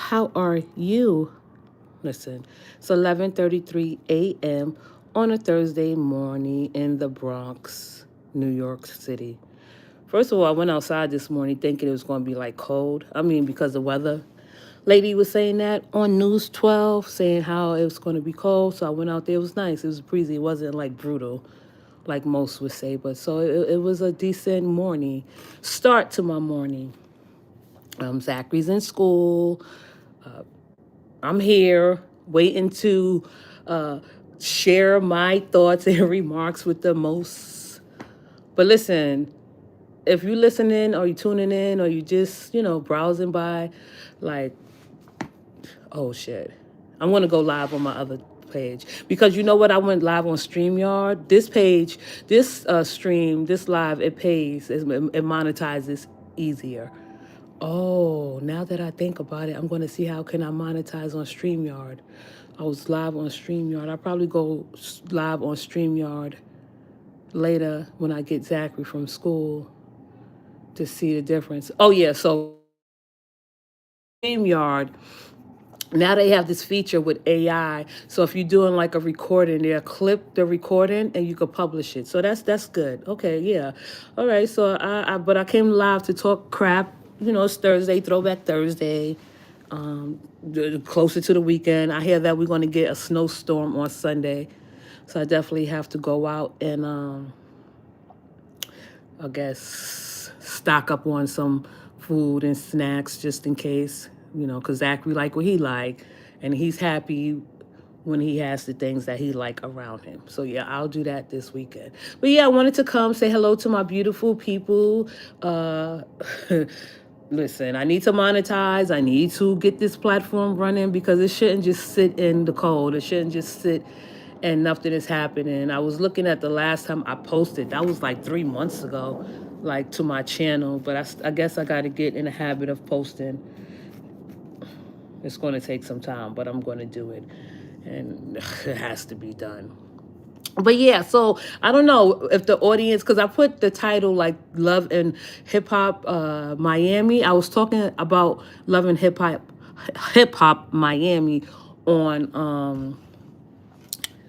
How are you? Listen, it's 11:33 a.m. on a Thursday morning in the Bronx, New York City. First of all, I went outside this morning thinking it was going to be like cold. I mean, because the weather lady was saying that on News 12, saying how it was going to be cold. So I went out there. It was nice. It was breezy. It wasn't like brutal, like most would say. But so it was a decent morning start to my morning. Zachary's in school. I'm here waiting to uh, share my thoughts and remarks with the most. But listen, if you listening or you tuning in or you just, browsing by, like, oh shit. I'm going to go live on my other page because you know what? I went live on StreamYard. This page, this stream, this live, it pays, it monetizes easier. Oh, now that I think about it, I'm going to see how can I monetize on StreamYard. I was live on StreamYard. I'll probably go live on StreamYard later when I get Zachary from school to see the difference. Oh, yeah. So StreamYard, now they have this feature with AI. So if you're doing like a recording, they'll clip the recording and you can publish it. So that's good. Okay, yeah. All right. So but I came live to talk crap. It's Thursday, Throwback Thursday. Closer to the weekend. I hear that we're going to get a snowstorm on Sunday. So I definitely have to go out and I guess stock up on some food and snacks just in case, because Zachary like what he like, and he's happy when he has the things that he like around him. So yeah, I'll do that this weekend. But yeah, I wanted to come say hello to my beautiful people. Uh, Listen, I need to monetize. I need to get this platform running because it shouldn't just sit in the cold. It shouldn't just sit and nothing is happening. I was looking at the last time I posted. That was like 3 months ago, like to my channel. But I guess I got to get in the habit of posting. It's going to take some time, but I'm going to do it. And it has to be done. But yeah, so I don't know if the audience, because I put the title like Love and Hip Hop Miami. I was talking about Love and Hip Hop Miami on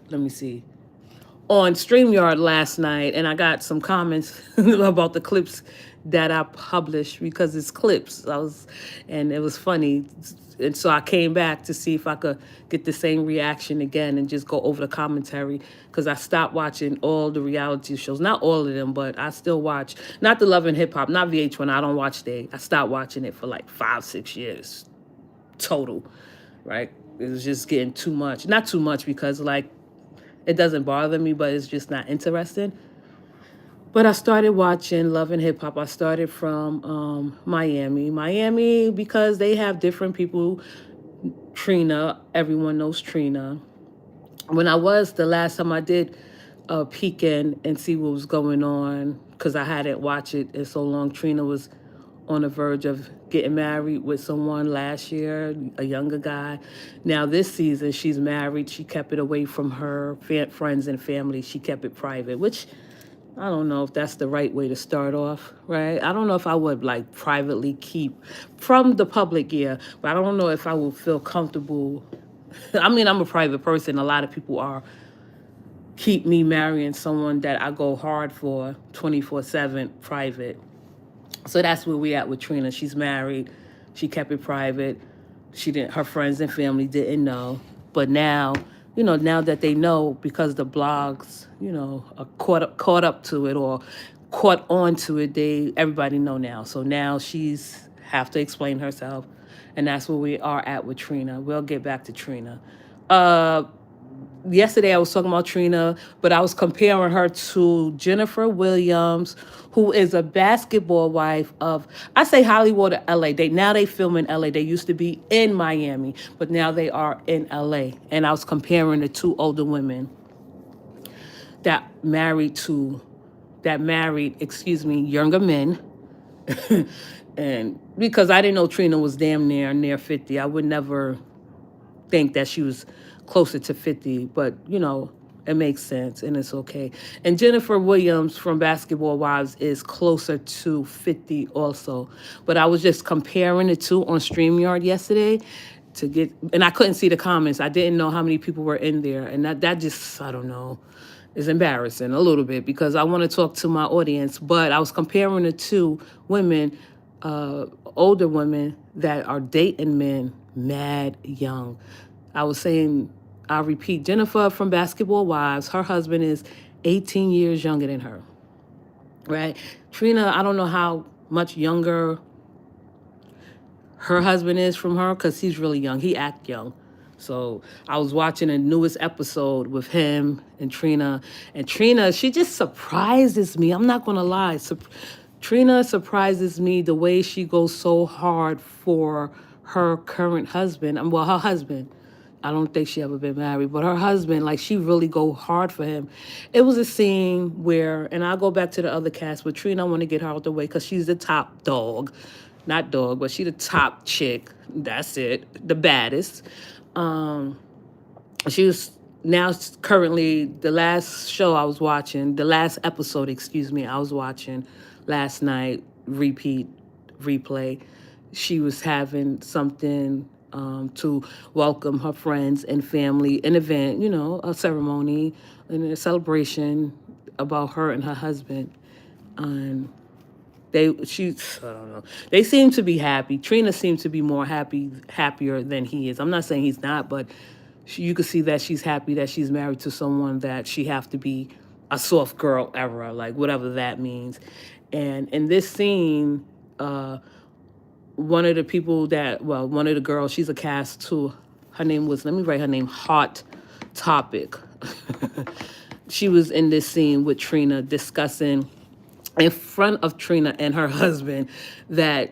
let me see, on StreamYard last night, and I got some comments about the clips that I published because it's clips. And it was funny. And so I came back to see if I could get the same reaction again and just go over the commentary because I stopped watching all the reality shows. Not all of them, but I still watch. Not the Love and Hip Hop, not VH1. I don't watch they. I stopped watching it for like 5-6 years total, right? It was just getting too much. Not too much because like it doesn't bother me, but it's just not interesting. But I started watching Love and Hip Hop. I started from Miami because they have different people. Trina, everyone knows Trina. When I was the last time I did peek in and see what was going on because I hadn't watched it in so long. Trina was on the verge of getting married with someone last year, a younger guy. Now this season she's married. She kept it away from her friends and family. She kept it private, which I don't know if that's the right way to start off, right? I don't know if I would like privately keep from the public, yeah, but I don't know if I would feel comfortable. I mean, I'm a private person. A lot of people are keep me marrying someone that I go hard for 24/7 private. So that's where we at with Trina. She's married. She kept it private. She didn't. Her friends and family didn't know. But now, now that they know because the blogs, are caught up to it or caught on to it, everybody know now. So now she's have to explain herself, and that's where we are at with Trina. We'll get back to Trina. Uh, Yesterday I was talking about Trina, but I was comparing her to Jennifer Williams, who is a basketball wife of, I say Hollywood or LA. They film in LA. They used to be in Miami, but now they are in LA. And I was comparing the two older women that married, younger men. And because I didn't know Trina was damn near 50. I would never think that she was closer to 50, but It makes sense and it's okay. And Jennifer Williams from Basketball Wives is closer to 50 also. But I was just comparing the two on StreamYard yesterday to get, and I couldn't see the comments. I didn't know how many people were in there. And that just, I don't know, is embarrassing a little bit because I want to talk to my audience. But I was comparing the two women, older women that are dating men mad young. I was saying, I'll repeat, Jennifer from Basketball Wives, her husband is 18 years younger than her, right? Trina, I don't know how much younger her husband is from her because he's really young. He act young. So I was watching the newest episode with him and Trina. And Trina, she just surprises me. I'm not going to lie. Trina surprises me the way she goes so hard for her current husband. Well, her husband. I don't think she ever been married, but her husband, like she really go hard for him. It was a scene where, and I'll go back to the other cast, but Trina, I want to get her out the way because she's the top dog. Not dog, but she the top chick. That's it. The baddest. She was now currently the last show I was watching, the last episode, excuse me, I was watching last night, replay. She was having something to welcome her friends and family, an event, a ceremony and a celebration about her and her husband. And I don't know. They seem to be happy. Trina seems to be more happier than he is. I'm not saying he's not, but you could see that she's happy that she's married to someone that she have to be a soft girl era, like whatever that means. And in this scene, one of the people one of the girls, she's a cast too. Her name was, let me write her name, Hot Topic. She was in this scene with Trina discussing in front of Trina and her husband that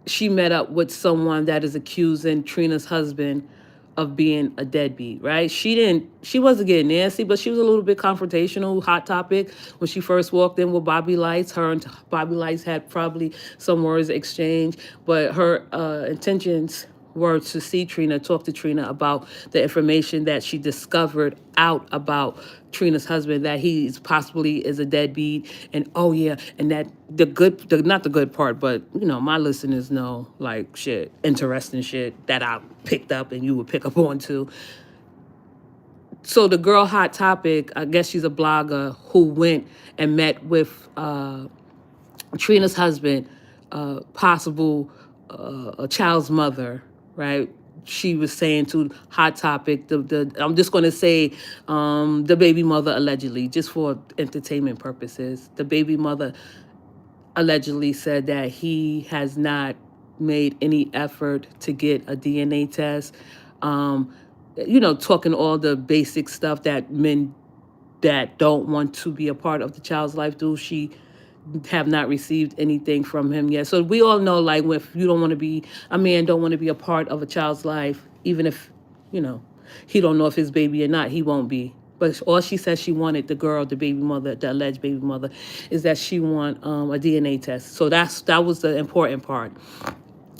she met up with someone that is accusing Trina's husband of being a deadbeat, right? She wasn't getting nasty, but she was a little bit confrontational. Hot Topic, when she first walked in with Bobby Lights, her and Bobby Lights had probably some words exchanged, but her intentions were to see Trina, talk to Trina about the information that she discovered out about Trina's husband, that he possibly is a deadbeat. And oh yeah, and that not the good part, but my listeners know, like, shit, interesting shit that I picked up and you would pick up on too. So the girl Hot Topic, I guess she's a blogger who went and met with Trina's husband, possible a child's mother, right? She was saying to Hot Topic, I'm just going to say the baby mother allegedly, just for entertainment purposes, the baby mother allegedly said that he has not made any effort to get a DNA test. Talking all the basic stuff that men that don't want to be a part of the child's life do. She have not received anything from him yet. So we all know, like, if you don't want to be, a man don't want to be a part of a child's life, even if, he don't know if his baby or not, he won't be. But all she said she wanted, the girl, the baby mother, the alleged baby mother, is that she want a DNA test. So that was the important part.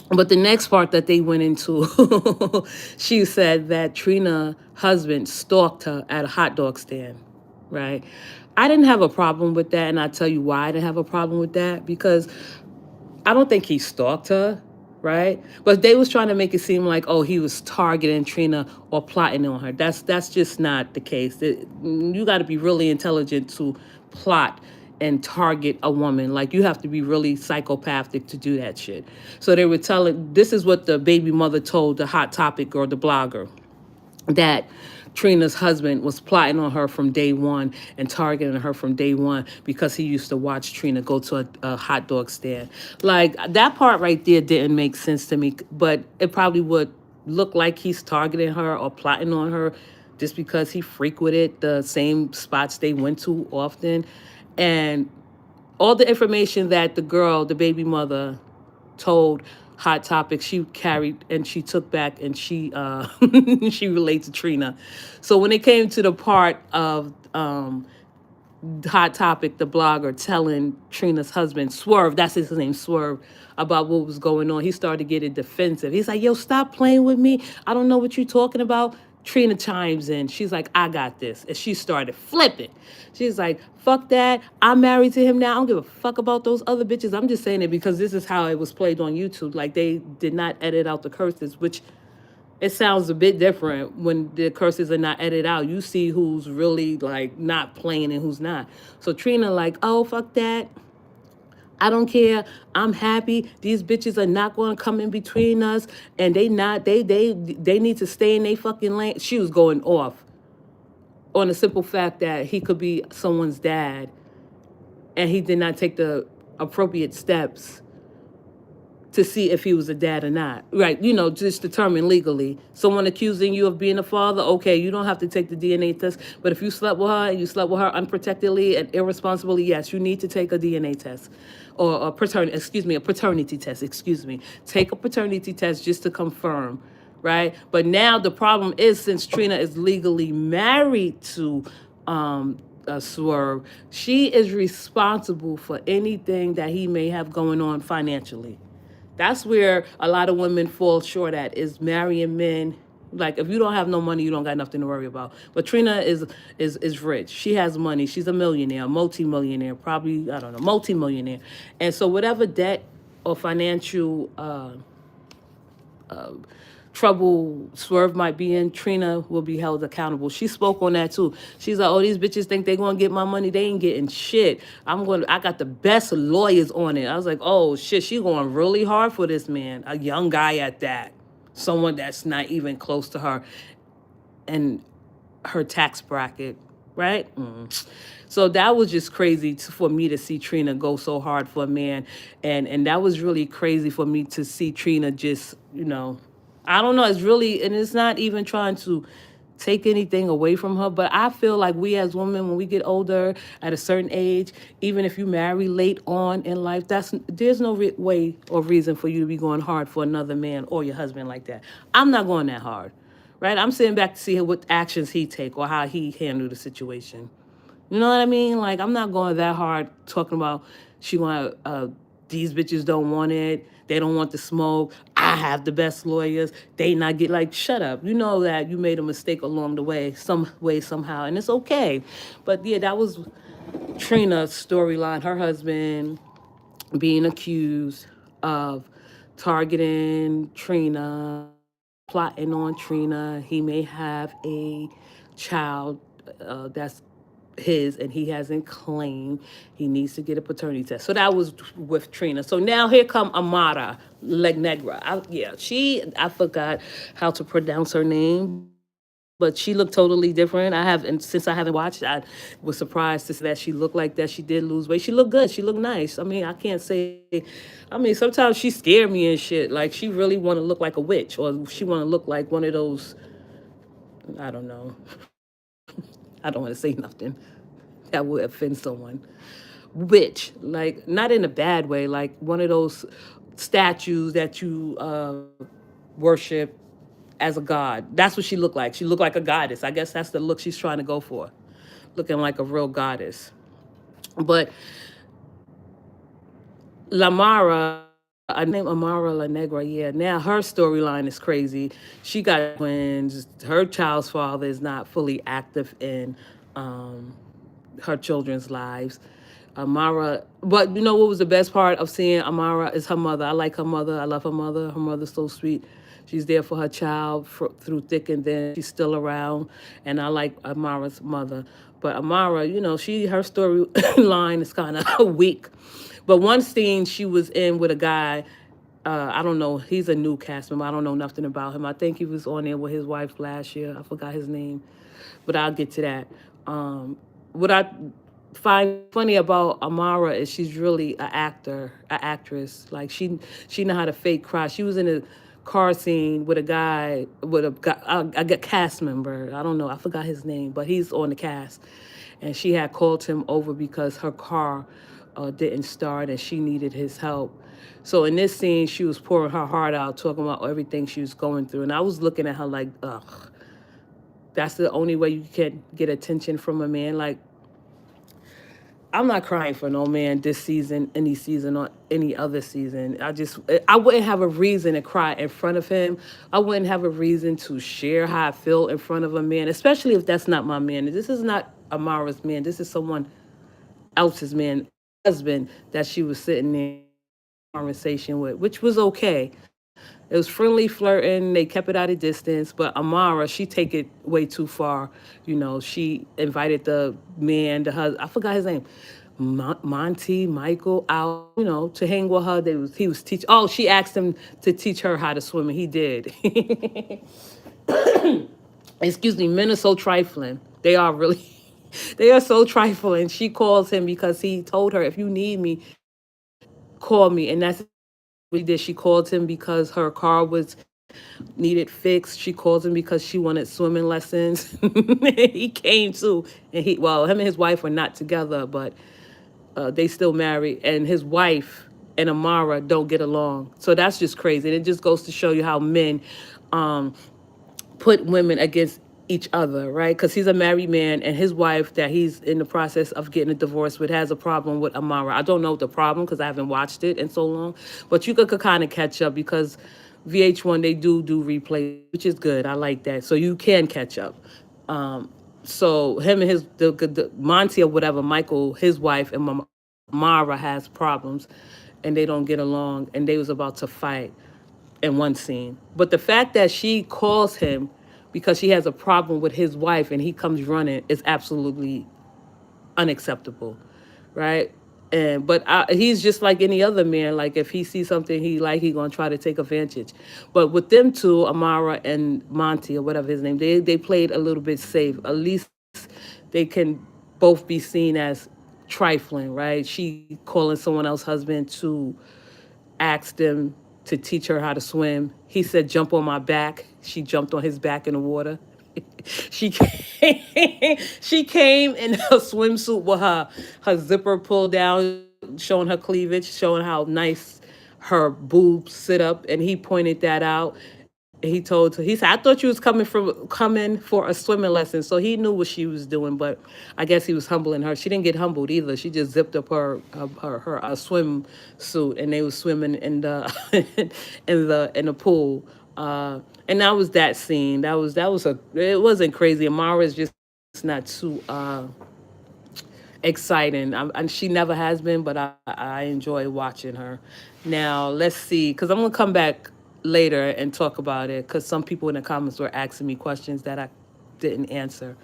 But the next part that they went into, she said that Trina's husband stalked her at a hot dog stand, right? I didn't have a problem with that, and I'll tell you why I didn't have a problem with that, because I don't think he stalked her, right? But they was trying to make it seem like, oh, he was targeting Trina or plotting on her. That's just not the case. You got to be really intelligent to plot and target a woman. Like, you have to be really psychopathic to do that shit. So they were telling, this is what the baby mother told the Hot Topic or the blogger, that Trina's husband was plotting on her from day one and targeting her from day one because he used to watch Trina go to a hot dog stand. Like, that part right there didn't make sense to me, but it probably would look like he's targeting her or plotting on her just because he frequented the same spots they went to often. And all the information that the girl, the baby mother, told Hot Topic, she carried and she took back, and she she relayed to Trina. So when it came to the part of Hot Topic, the blogger, telling Trina's husband, Swerve, that's his name, Swerve, about what was going on, he started getting defensive. He's like, yo, stop playing with me. I don't know what you're talking about. Trina chimes in. She's like, I got this. And she started flipping. She's like, fuck that. I'm married to him now. I don't give a fuck about those other bitches. I'm just saying it because this is how it was played on YouTube. Like, they did not edit out the curses, which it sounds a bit different when the curses are not edited out. You see who's really like not playing and who's not. So Trina like, oh, fuck that. I don't care. I'm happy. These bitches are not going to come in between us, and they need to stay in their fucking lane. She was going off on the simple fact that he could be someone's dad, and he did not take the appropriate steps to see if he was a dad or not. Right, just determine legally. Someone accusing you of being a father, okay, you don't have to take the DNA test. But if you slept with her and you slept with her unprotectedly and irresponsibly, yes, you need to take a DNA test. Or a paternity test, Take a paternity test just to confirm, right? But now the problem is, since Trina is legally married to Swerve, she is responsible for anything that he may have going on financially. That's where a lot of women fall short at, is marrying men. Like, if you don't have no money, you don't got nothing to worry about. But Trina is rich. She has money. She's a millionaire, multi-millionaire, probably, I don't know, multi-millionaire. And so whatever debt or financial trouble Swerve might be in, Trina will be held accountable. She spoke on that too. She's like, oh, these bitches think they gonna get my money. They ain't getting shit. I got the best lawyers on it. I was like, oh shit, she going really hard for this man. A young guy at that. Someone that's not even close to her and her tax bracket, right? So that was just crazy for me to see Trina go so hard for a man. And that was really crazy for me to see Trina just, I don't know. It's really, and it's not even trying to take anything away from her, but I feel like we as women, when we get older at a certain age, even if you marry late on in life, there's no way or reason for you to be going hard for another man or your husband like that. I'm not going that hard, right? I'm sitting back to see what actions he take or how he handle the situation. You know what I mean? Like, I'm not going that hard talking about these bitches don't want it. They don't want the smoke. I have the best lawyers. They not get, like, shut up. You know that you made a mistake along the way, some way, somehow, and it's okay. But yeah, that was Trina's storyline. Her husband being accused of targeting Trina, plotting on Trina. He may have a child that's his, and he hasn't claimed. He needs to get a paternity test. So that was with Trina. So now here come Amara Legnegra. I forgot how to pronounce her name, but she looked totally different. And since I haven't watched, I was surprised to see that she looked like that. She did lose weight. She looked good. She looked nice. I mean, I can't say. I mean, sometimes she scared me and shit. Like, she really want to look like a witch, or she want to look like one of those. I don't know. I don't want to say nothing that would offend someone. Witch, like, not in a bad way, like one of those statues that you worship as a god. That's what she looked like. She looked like a goddess. I guess that's the look she's trying to go for, looking like a real goddess. But Lamara, I named Amara La Negra. Yeah, now her storyline is crazy. She got twins. Her child's father is not fully active in her children's lives. Amara, but you know what was the best part of seeing Amara is her mother. I like her mother. I love her mother. Her mother's so sweet. She's there for her child through thick and thin. She's still around, and I like Amara's mother. But Amara, her storyline is kind of weak. But one scene she was in with a guy, I don't know, he's a new cast member. I don't know nothing about him. I think he was on there with his wife last year. I forgot his name, but I'll get to that. What I find funny about Amara is she's really an actress. Like, she know how to fake cry. She was in a car scene with a guy, a cast member. I don't know, I forgot his name, but he's on the cast. And she had called him over because her car didn't start and she needed his help. So in this scene, she was pouring her heart out, talking about everything she was going through. And I was looking at her like, ugh, that's the only way you can get attention from a man. Like, I'm not crying for no man this season, any season, or any other season. I wouldn't have a reason to cry in front of him. I wouldn't have a reason to share how I feel in front of a man, especially if that's not my man. This is not Amara's man. This is someone else's man, husband that she was sitting there conversation with, which was okay. It was friendly flirting. They kept it at a distance, but Amara, she take it way too far. She invited the man, the husband, I forgot his name, Monty, Michael, out, to hang with her. He was teach. Oh, she asked him to teach her how to swim, and he did. Excuse me, men are so trifling. They are really, they are so trifling. She calls him because he told her, if you need me, call me. And that's what he did. She called him because her car was needed fixed. She called him because she wanted swimming lessons. He came too. And well, him and his wife were not together, but they still married. And his wife and Amara don't get along. So that's just crazy. And it just goes to show you how men um, put women against each other, right? Because he's a married man, and his wife that he's in the process of getting a divorce with has a problem with Amara. I don't know the problem because I haven't watched it in so long, but you could kind of catch up because VH1 they do replay, which is good. I like that, so you can catch up. So him and the Monty or whatever, Michael, his wife and Mara has problems, and they don't get along, and they was about to fight in one scene. But the fact that she calls him because she has a problem with his wife and he comes running is absolutely unacceptable, right? And he's just like any other man. Like if he sees something he gonna try to take advantage. But with them two, Amara and Monty or whatever his name, they played a little bit safe. At least they can both be seen as trifling, right? She calling someone else's husband to asked him to teach her how to swim. He said, "Jump on my back." She jumped on his back in the water. she came, she came in her swimsuit with her zipper pulled down, showing her cleavage, showing how nice her boobs sit up, and he pointed that out. He said, "I thought you was coming for a swimming lesson." So he knew what she was doing, but I guess he was humbling her. She didn't get humbled either. She just zipped up her swim suit, and they was swimming in the in the pool. And that was that scene. It wasn't crazy. Amara is just not too exciting. And she never has been, but I enjoy watching her. Now, let's see, because I'm going to come back later and talk about it, because some people in the comments were asking me questions that I didn't answer.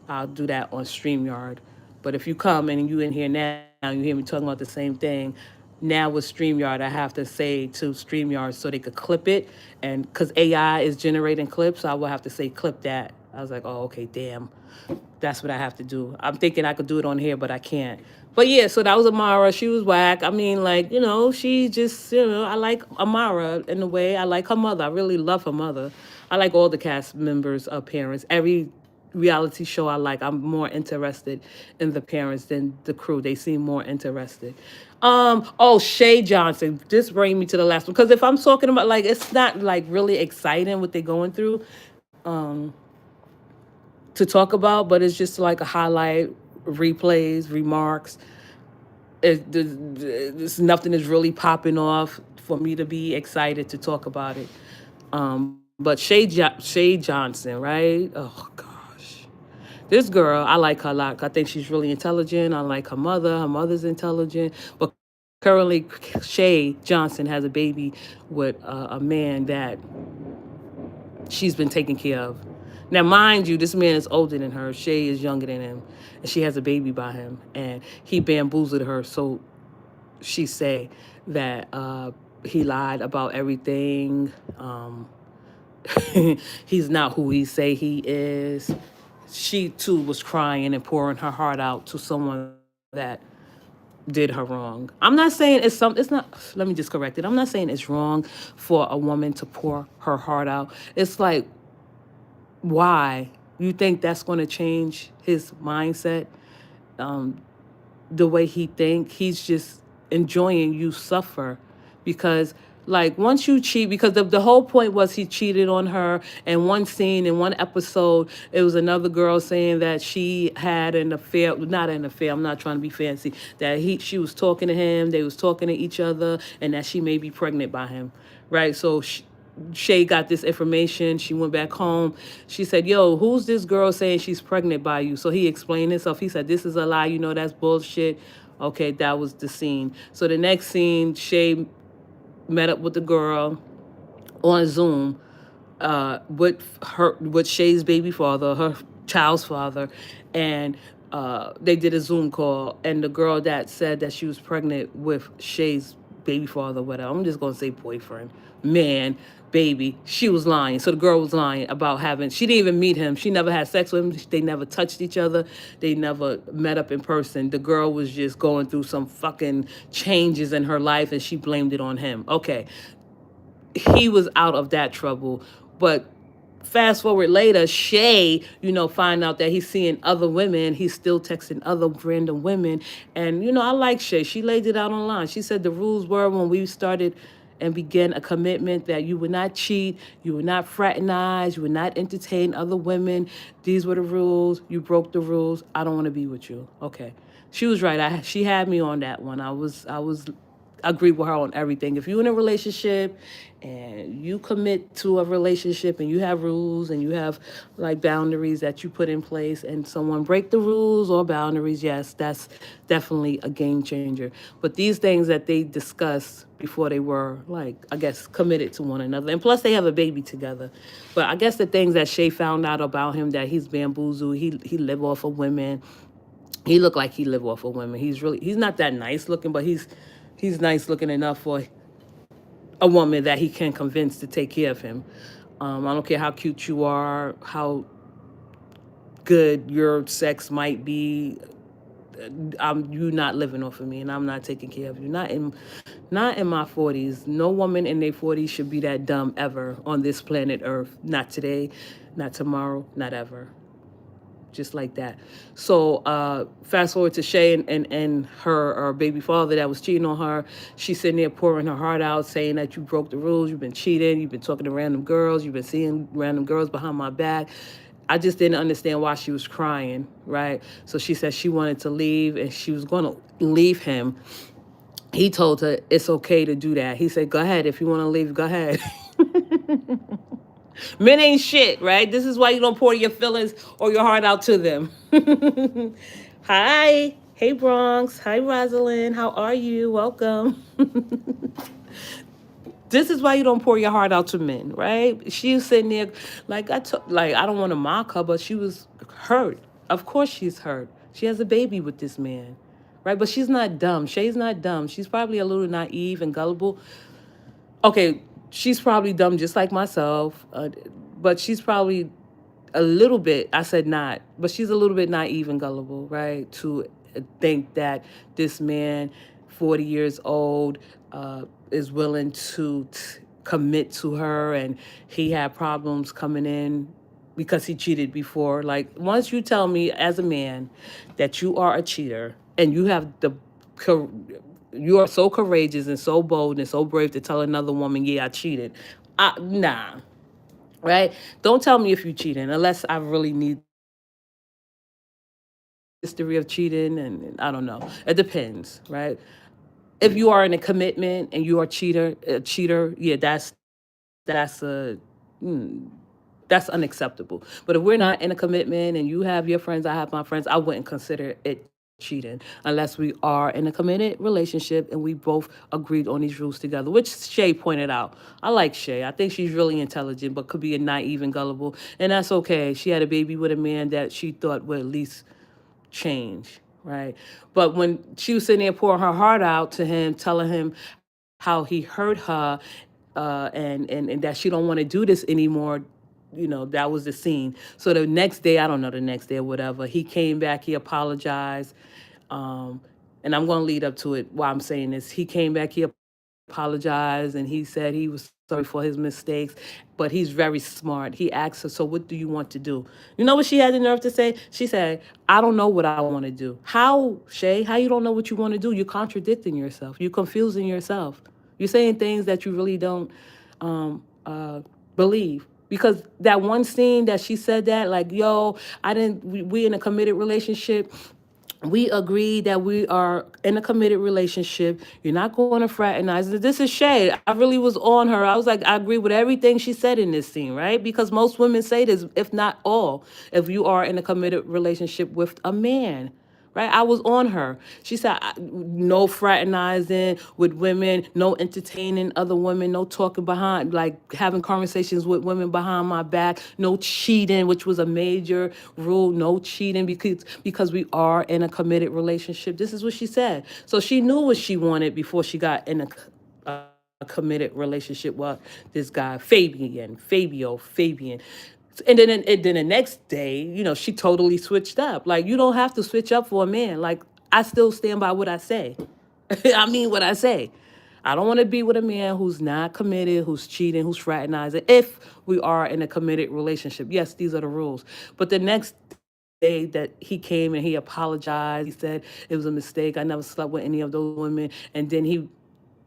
I'll do that on StreamYard. But if you come and you in here now, you hear me talking about the same thing. Now with StreamYard, I have to say to StreamYard so they could clip it. And because AI is generating clips, I will have to say clip that. I was like, oh, okay, damn. That's what I have to do. I'm thinking I could do it on here, but I can't. But yeah, so that was Amara. She was whack. I mean, like, she just, I like Amara in a way. I like her mother. I really love her mother. I like all the cast members' parents. Every reality show I like, I'm more interested in the parents than the crew. They seem more interested. Oh, Shay Johnson. This brings me to the last one. Because if I'm talking about, like, it's not, like, really exciting what they're going through. To talk about, but it's just like a highlight, replays, remarks. Nothing is really popping off for me to be excited to talk about it. But Shay Johnson, right? Oh gosh, this girl, I like her a lot. I think she's really intelligent. I like her mother. Her mother's intelligent, but currently Shay Johnson has a baby with a man that she's been taken care of. Now, mind you, this man is older than her. Shay is younger than him, and she has a baby by him. And he bamboozled her, so she say that he lied about everything. He's not who he say he is. She too was crying and pouring her heart out to someone that did her wrong. I'm not saying it's not, let me just correct it. I'm not saying it's wrong for a woman to pour her heart out. It's like, why? You think that's going to change his mindset? The way he think? He's just enjoying you suffer, because Like once you cheat, because the whole point was he cheated on her. And one scene in one episode, it was another girl saying that she had an affair, not an affair. I'm not trying to be fancy. That she was talking to him, they was talking to each other, and that she may be pregnant by him, right? So Shay got this information. She went back home. She said, "Yo, who's this girl saying she's pregnant by you?" So he explained himself. He said, "This is a lie. You know that's bullshit." Okay, that was the scene. So the next scene, Shay met up with the girl on Zoom, with Shay's baby father, her child's father, and they did a Zoom call. And the girl that said that she was pregnant with Shay's baby father, whatever, I'm just gonna say boyfriend, man, baby, she was lying. So the girl was lying about having. She didn't even meet him. She never had sex with him. They never touched each other. They never met up in person. The girl was just going through some fucking changes in her life, and she blamed it on him. Okay, he was out of that trouble. But fast forward later, Shay, find out that he's seeing other women. He's still texting other random women. And, I like Shay. She laid it out online. She said the rules were when we started and began a commitment that you would not cheat, you would not fraternize, you would not entertain other women. These were the rules. You broke the rules. I don't want to be with you. Okay. She was right. She had me on that one. I was agree with her on everything. If you're in a relationship and you commit to a relationship and you have rules and you have like boundaries that you put in place, and someone break the rules or boundaries, yes, that's definitely a game changer. But these things that they discussed before they were, like, I guess, committed to one another, and plus they have a baby together. But I guess the things that Shay found out about him, that he's bamboozled, he live off of women. He looked like he live off of women. He's not that nice looking, but he's nice looking enough for a woman that he can convince to take care of him. I don't care how cute you are, how good your sex might be. You not living off of me, and I'm not taking care of you. Not in my 40s. No woman in their 40s should be that dumb ever on this planet Earth. Not today, not tomorrow, not ever. Just like that. So fast forward to Shay and her baby father that was cheating on her. She's sitting there pouring her heart out, saying that you broke the rules, you've been cheating, you've been talking to random girls, you've been seeing random girls behind my back. I just didn't understand why she was crying, right? So she said she wanted to leave and she was going to leave him. He told her it's okay to do that. He said, "Go ahead. If you want to leave, go ahead." Men ain't shit, right? This is why you don't pour your feelings or your heart out to them. Hi. Hey, Bronx. Hi, Rosalind. How are you? Welcome. This is why you don't pour your heart out to men, right? She was sitting there, like I don't want to mock her, but she was hurt. Of course she's hurt. She has a baby with this man, right? But she's not dumb. Shay's not dumb. She's probably a little naive and gullible. Okay, she's probably dumb just like myself, but she's probably a little bit, I said not, but she's a little bit naive and gullible, right? To think that this man, 40 years old, is willing to commit to her, and he had problems coming in because he cheated before. Like, once you tell me as a man that you are a cheater and you have you are so courageous and so bold and so brave to tell another woman, yeah, I cheated. Nah, right? Don't tell me if you cheating unless I really need history of cheating, and I don't know. It depends, right? If you are in a commitment and you are a cheater, yeah, that's a that's unacceptable. But if we're not in a commitment and you have your friends, I have my friends, I wouldn't consider it cheating unless we are in a committed relationship and we both agreed on these rules together, which Shay pointed out. I like Shay. I think she's really intelligent, but could be a naive and gullible. And that's okay. She had a baby with a man that she thought would at least change, right? But when she was sitting there pouring her heart out to him, telling him how he hurt her, and that she don't want to do this anymore, that was the scene. So the next day, I don't know, the next day or whatever, he came back, he apologized. um, and I'm going to lead up to it while I'm saying this. He came back, he apologized, and he said he was sorry for his mistakes, but he's very smart. He asked her, "So what do you want to do?" You know what she had the nerve to say? She said, "I don't know what I want to do." How, Shay? How you don't know what you want to do? You're contradicting yourself. You're confusing yourself. You're saying things that you really don't um, uh, believe. Because that one scene that she said that, like, yo, I didn't, we in a committed relationship, we agreed that we are in a committed relationship. You're not going to fraternize. This is Shay. I really was on her. I was like, I agree with everything she said in this scene, right? Because most women say this, if not all, if you are in a committed relationship with a man. Right, I was on her. She said, no fraternizing with women, no entertaining other women, no talking behind, like having conversations with women behind my back, no cheating, which was a major rule, no cheating because we are in a committed relationship. This is what she said. So she knew what she wanted before she got in a committed relationship with this guy, Fabian. And then the next day, she totally switched up. Like, you don't have to switch up for a man. Like, I still stand by what I say. I mean what I say. I don't want to be with a man who's not committed, who's cheating, who's fraternizing. If we are in a committed relationship, yes, these are the rules. But the next day that he came and he apologized, he said it was a mistake. I never slept with any of those women. And then he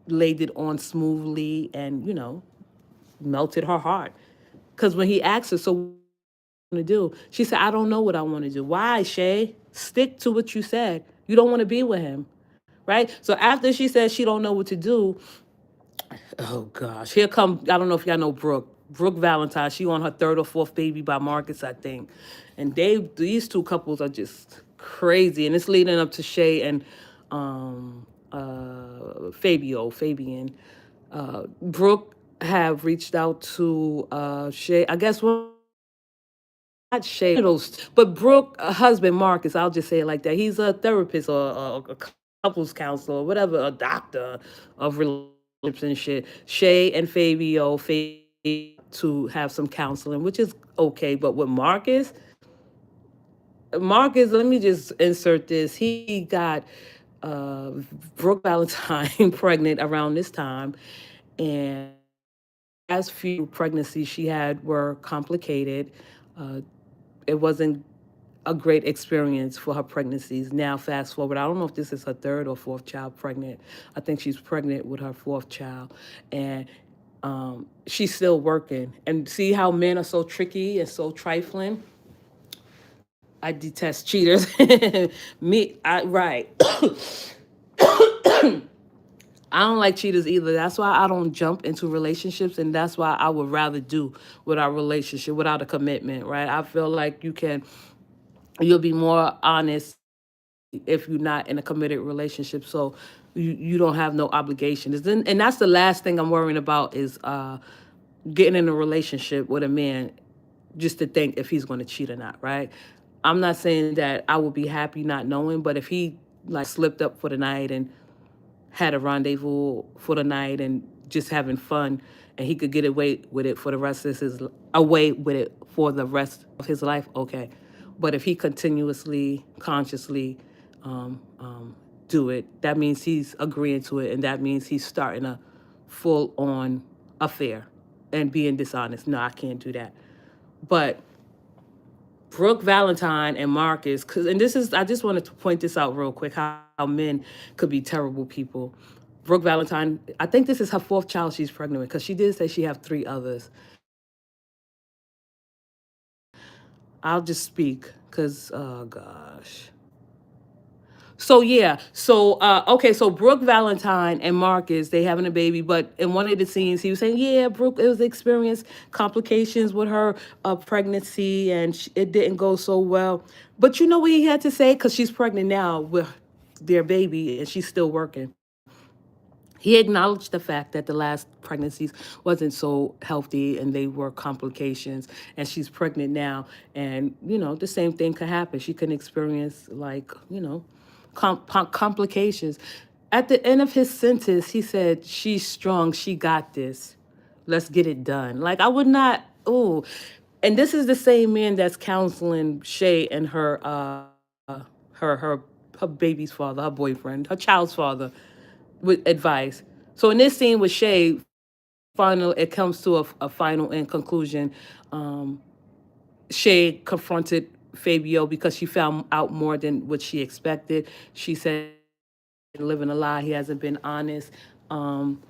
laid it on smoothly and, melted her heart. Because when he asked her, so what do you want to do? She said, I don't know what I want to do. Why, Shay? Stick to what you said. You don't want to be with him. Right? So after she said she don't know what to do, oh gosh, here come, I don't know if y'all know Brooke. Brooke Valentine, she on her third or fourth baby by Marcus, I think. And these two couples are just crazy. And it's leading up to Shay and Fabian. Brooke have reached out to Shay. I guess not Shay, but Brooke, husband Marcus. I'll just say it like that. He's a therapist or a couples counselor or whatever, a doctor of relationships and shit. Shay and to have some counseling, which is okay. But with Marcus, let me just insert this. He got uh, Brooke Valentine pregnant around this time, and last few pregnancies she had were complicated. Uh, it wasn't a great experience for her pregnancies. Now, fast forward, I don't know if this is her third or fourth child pregnant. I think she's pregnant with her fourth child. And she's still working. And see how men are so tricky and so trifling? I detest cheaters. Right. I don't like cheaters either. That's why I don't jump into relationships, and that's why I would rather do without relationship, without a commitment, right? I feel like you'll be more honest if you're not in a committed relationship. So you don't have no obligations. And that's the last thing I'm worrying about is getting in a relationship with a man just to think if he's going to cheat or not, right? I'm not saying that I would be happy not knowing, but if he like slipped up for the night and had a rendezvous for the night and just having fun, and he could get away with it for the rest of his away with it for the rest of his life, okay. But if he continuously, consciously do it, that means he's agreeing to it, and that means he's starting a full on affair and being dishonest. No, I can't do that. But Brooke Valentine and Marcus, and this is, I just wanted to point this out real quick, how men could be terrible people. Brooke Valentine, I think this is her fourth child she's pregnant with, because she did say she have three others. I'll just speak, because, oh gosh. So yeah, so okay, so Brooke Valentine and Marcus, they having a baby, but in one of the scenes he was saying, yeah, Brooke, it was experienced complications with her pregnancy, and it didn't go so well. But you know what he had to say, because she's pregnant now with their baby and she's still working. He acknowledged the fact that the last pregnancies wasn't so healthy and they were complications, and she's pregnant now, and the same thing could happen. She can experience, like, complications. At the end of his sentence, he said, she's strong, she got this, let's get it done. Like, I would not. Oh, and this is the same man that's counseling Shay and her baby's father, her boyfriend, her child's father, with advice. So in this scene with Shay, final it comes to a final and conclusion. Um, Shay confronted Fabio because she found out more than what she expected. She said he's been living a lie. He hasn't been honest. Um,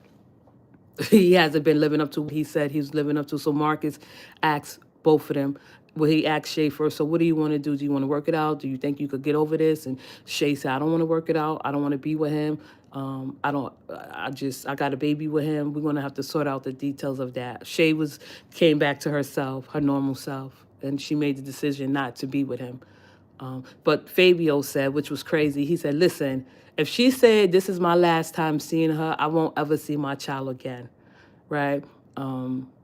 He hasn't been living up to what he said he was living up to. So Marcus asked both of them. Well, he asked Shay first, so what do you want to do? Do you want to work it out? Do you think you could get over this? And Shay said, I don't want to work it out. I don't want to be with him. I don't, I got a baby with him. We're going to have to sort out the details of that. Shay came back to herself, her normal self, and she made the decision not to be with him. But Fabio said, which was crazy, he said, listen, if she said this is my last time seeing her, I won't ever see my child again. Right?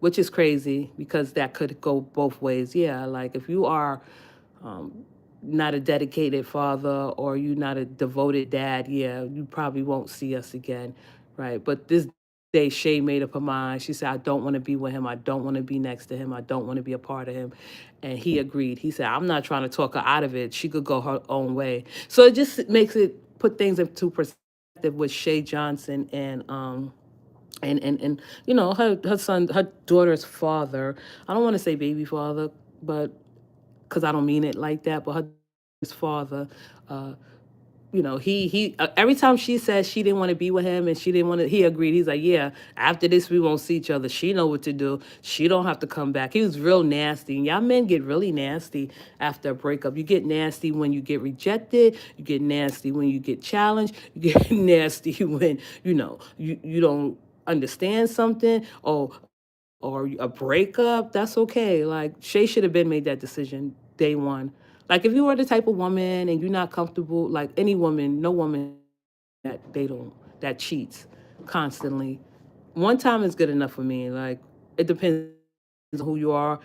Which is crazy because that could go both ways. Yeah, like if you are not a dedicated father or you not a devoted dad, yeah, you probably won't see us again. Right? But this day, Shay made up her mind. She said, I don't want to be with him. I don't want to be next to him. I don't want to be a part of him. And he agreed. He said, I'm not trying to talk her out of it. She could go her own way. So it just makes it put things into perspective with Shay Johnson and her son, her daughter's father. I don't want to say baby father, but because I don't mean it like that, but her father, uh, every time she said she didn't want to be with him and she didn't want to, he agreed. He's like, yeah, after this we won't see each other. She know what to do. She don't have to come back. He was real nasty. And y'all men get really nasty after a breakup. You get nasty when you get rejected. You get nasty when you get challenged. You get nasty when you don't understand something or a breakup. That's okay. Like Shay should have been made that decision day one. Like if you are the type of woman and you're not comfortable, like any woman, no woman that cheats constantly. One time is good enough for me. Like it depends on who you are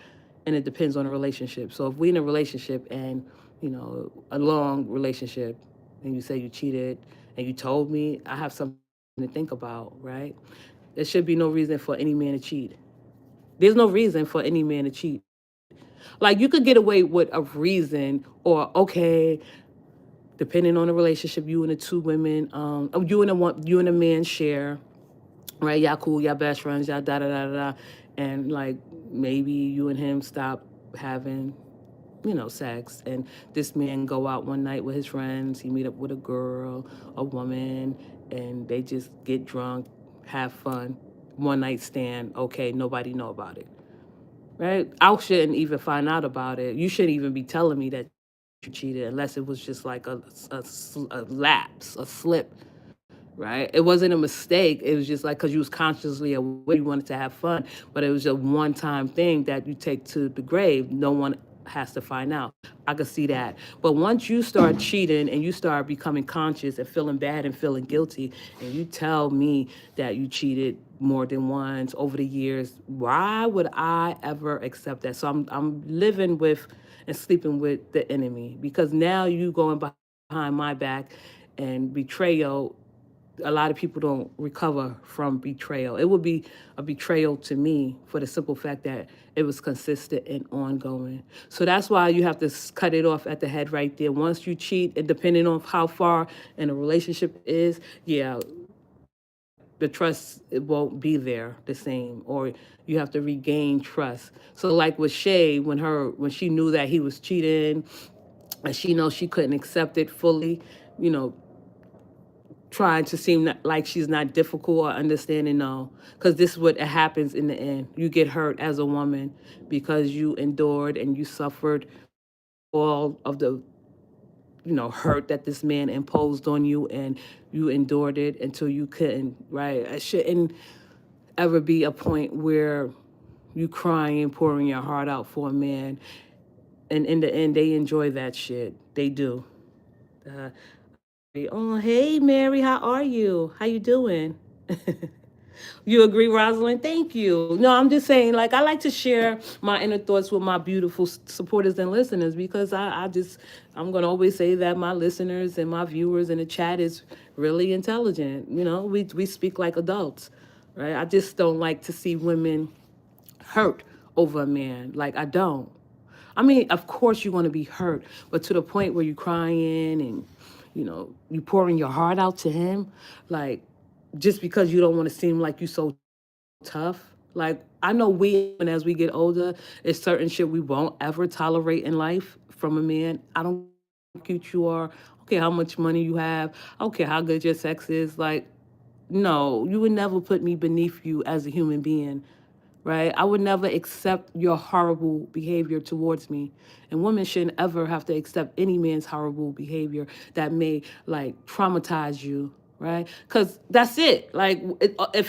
and it depends on the relationship. So if we in a relationship and, a long relationship and you say you cheated and you told me, I have something to think about, right? There should be no reason for any man to cheat. There's no reason for any man to cheat. Like you could get away with a reason or okay, depending on the relationship, you and the two women, you and a man share, right? Y'all cool, y'all best friends, y'all da da da da, and like maybe you and him stop having, sex, and this man go out one night with his friends. He meet up with a girl, a woman, and they just get drunk, have fun, one night stand. Okay, nobody know about it, right? I shouldn't even find out about it. You shouldn't even be telling me that you cheated unless it was just like a lapse, a slip, right? It wasn't a mistake. It was just like because you was consciously aware you wanted to have fun, but it was a one-time thing that you take to the grave. No one has to find out. I could see that. But once you start cheating and you start becoming conscious and feeling bad and feeling guilty, and you tell me that you cheated more than once over the years, why would I ever accept that? So I'm living with and sleeping with the enemy because now you going behind my back and betrayal. A lot of people don't recover from betrayal. It would be a betrayal to me for the simple fact that it was consistent and ongoing. So that's why you have to cut it off at the head right there. Once you cheat, and depending on how far in a relationship is, yeah, the trust it won't be there the same, or you have to regain trust. So like with Shay, when she knew that he was cheating, and she knows she couldn't accept it fully, you know, trying to seem like she's not difficult or understanding. No, because this is what happens in the end. You get hurt as a woman because you endured and you suffered all of the hurt that this man imposed on you, and you endured it until you couldn't. Right? It shouldn't ever be a point where you crying, pouring your heart out for a man, and in the end, they enjoy that shit. They do. Uh, oh, hey, Mary, how are you? How you doing? You agree, Rosalind? Thank you. No, I'm just saying, like, I like to share my inner thoughts with my beautiful supporters and listeners because I'm going to always say that my listeners and my viewers in the chat is really intelligent. We speak like adults, right? I just don't like to see women hurt over a man. Like, I don't. I mean, of course you're going to be hurt, but to the point where you're crying and, you pouring your heart out to him, like, just because you don't want to seem like you so tough. Like, I know and as we get older, it's certain shit we won't ever tolerate in life from a man. I don't care how cute you are. I don't care how much money you have. I don't care how good your sex is. Like, No, you would never put me beneath you as a human being, right? I would never accept your horrible behavior towards me. And women shouldn't ever have to accept any man's horrible behavior that may like traumatize you, right? Because that's it. Like, if